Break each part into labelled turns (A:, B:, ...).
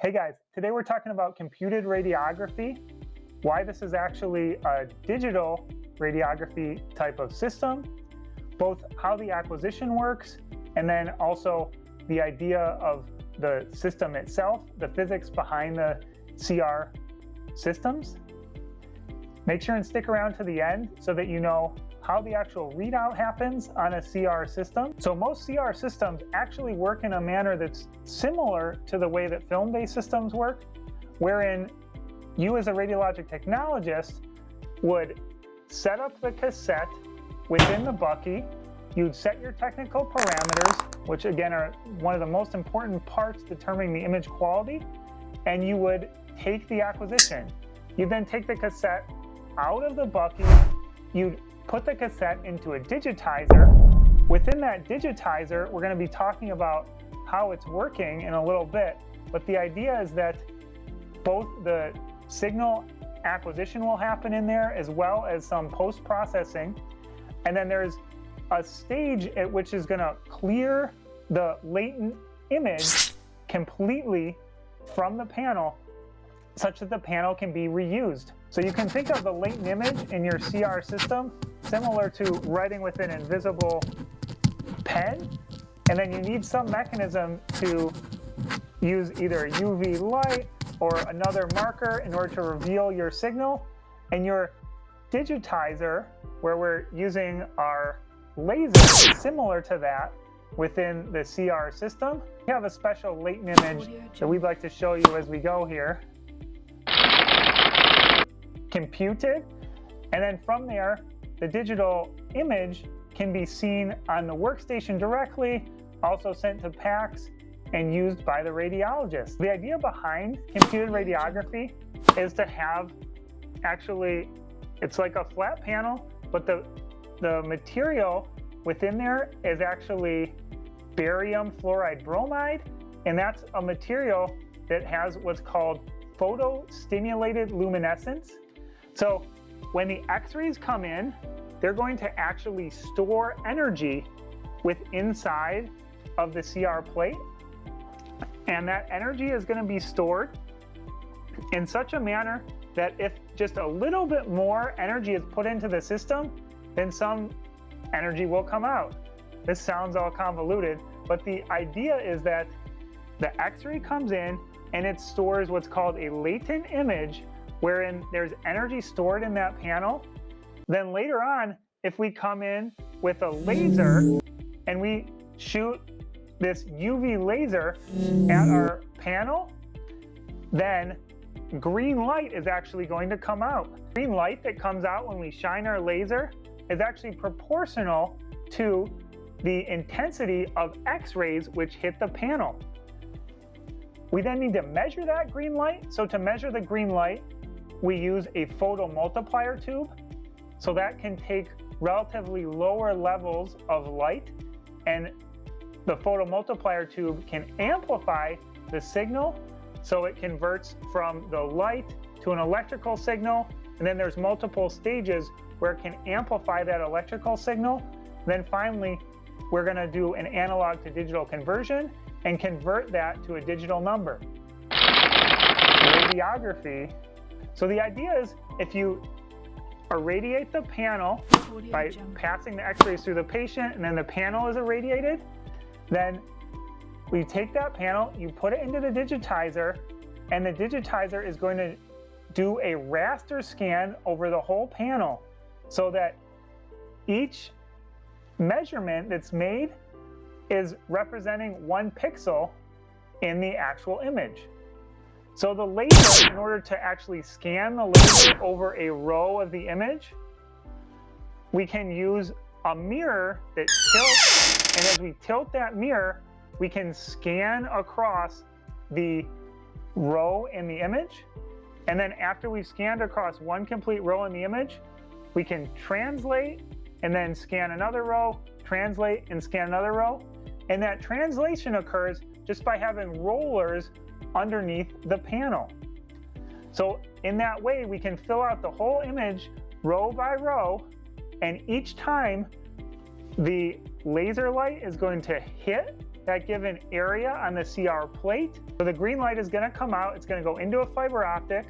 A: Hey guys, today we're talking about computed radiography, why this is actually a digital radiography type of system, both how the acquisition works, and then also the idea of the system itself, the physics behind the CR systems. Make sure and stick around to the end so that you know how the actual readout happens on a CR system. So most CR systems actually work in a manner that's similar to the way that film-based systems work, wherein you as a radiologic technologist would set up the cassette within the bucky, you'd set your technical parameters, which again are one of the most important parts determining the image quality, and you would take the acquisition. You'd then take the cassette out of the bucky, you'd put the cassette into a digitizer. Within that digitizer, we're going to be talking about how it's working in a little bit, but the idea is that both the signal acquisition will happen in there as well as some post-processing, and then there's a stage at which is going to clear the latent image completely from the panel such that the panel can be reused. So you can think of the latent image in your CR system similar to writing with an invisible pen, and then you need some mechanism to use either UV light or another marker in order to reveal your signal. And your digitizer, where we're using our laser, is similar to that within the CR system. We have a special latent image that we'd like to show you as we go here. Computed, and then from there the digital image can be seen on the workstation directly, also sent to PACS and used by the radiologist. The idea behind computed radiography is to have it's like a flat panel, but the material within there is actually barium fluoride bromide, and that's a material that has what's called photo-stimulated luminescence. So when the X-rays come in, they're going to actually store energy inside of the CR plate. And that energy is going to be stored in such a manner that if just a little bit more energy is put into the system, then some energy will come out. This sounds all convoluted, but the idea is that the X-ray comes in and it stores what's called a latent image, wherein there's energy stored in that panel. Then later on, if we come in with a laser and we shoot this UV laser at our panel, then green light is actually going to come out. Green light that comes out when we shine our laser is actually proportional to the intensity of X-rays which hit the panel. We then need to measure that green light. So to measure the green light, we use a photomultiplier tube. So that can take relatively lower levels of light, and the photomultiplier tube can amplify the signal. So it converts from the light to an electrical signal, and then there's multiple stages where it can amplify that electrical signal. Then finally, we're going to do an analog to digital conversion and convert that to a digital number. Radiography. So the idea is if you irradiate the panel by passing the X-rays through the patient, and then the panel is irradiated, then we take that panel, you put it into the digitizer, and the digitizer is going to do a raster scan over the whole panel so that each measurement that's made is representing 1 pixel in the actual image. So the laser, in order to actually scan the laser over a row of the image, we can use a mirror that tilts, and as we tilt that mirror, we can scan across the row in the image. And then after we've scanned across 1 complete row in the image, we can translate and then scan another row, translate and scan another row. And that translation occurs just by having rollers underneath the panel. So in that way, we can fill out the whole image row by row, and each time the laser light is going to hit that given area on the CR plate. So the green light is going to come out, it's going to go into a fiber optic,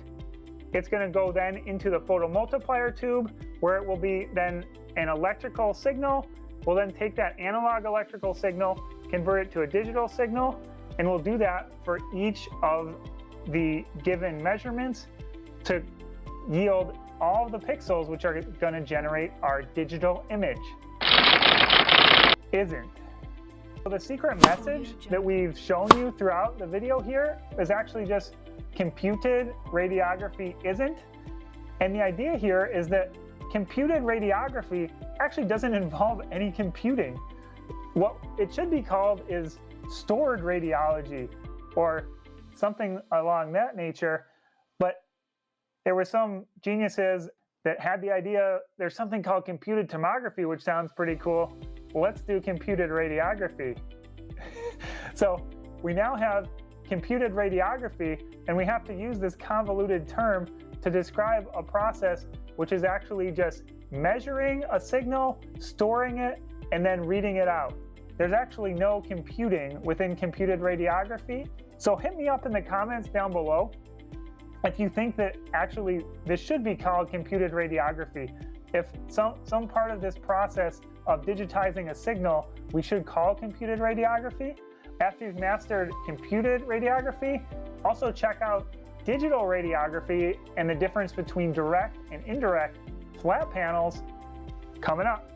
A: it's going to go then into the photomultiplier tube, where it will be then an electrical signal. We'll then take that analog electrical signal, convert it to a digital signal, and we'll do that for each of the given measurements to yield all of the pixels which are going to generate our digital image. Isn't. So the secret message that we've shown you throughout the video here is actually just computed radiography isn't. And the idea here is that computed radiography actually doesn't involve any computing. What it should be called is stored radiology or something along that nature. But there were some geniuses that had the idea, there's something called computed tomography, which sounds pretty cool. Well, let's do computed radiography. So we now have computed radiography, and we have to use this convoluted term to describe a process which is actually just measuring a signal, storing it, and then reading it out. There's actually no computing within computed radiography. So hit me up in the comments down below if you think that actually this should be called computed radiography. If some part of this process of digitizing a signal we should call computed radiography. After you've mastered computed radiography, also check out digital radiography and the difference between direct and indirect flat panels coming up.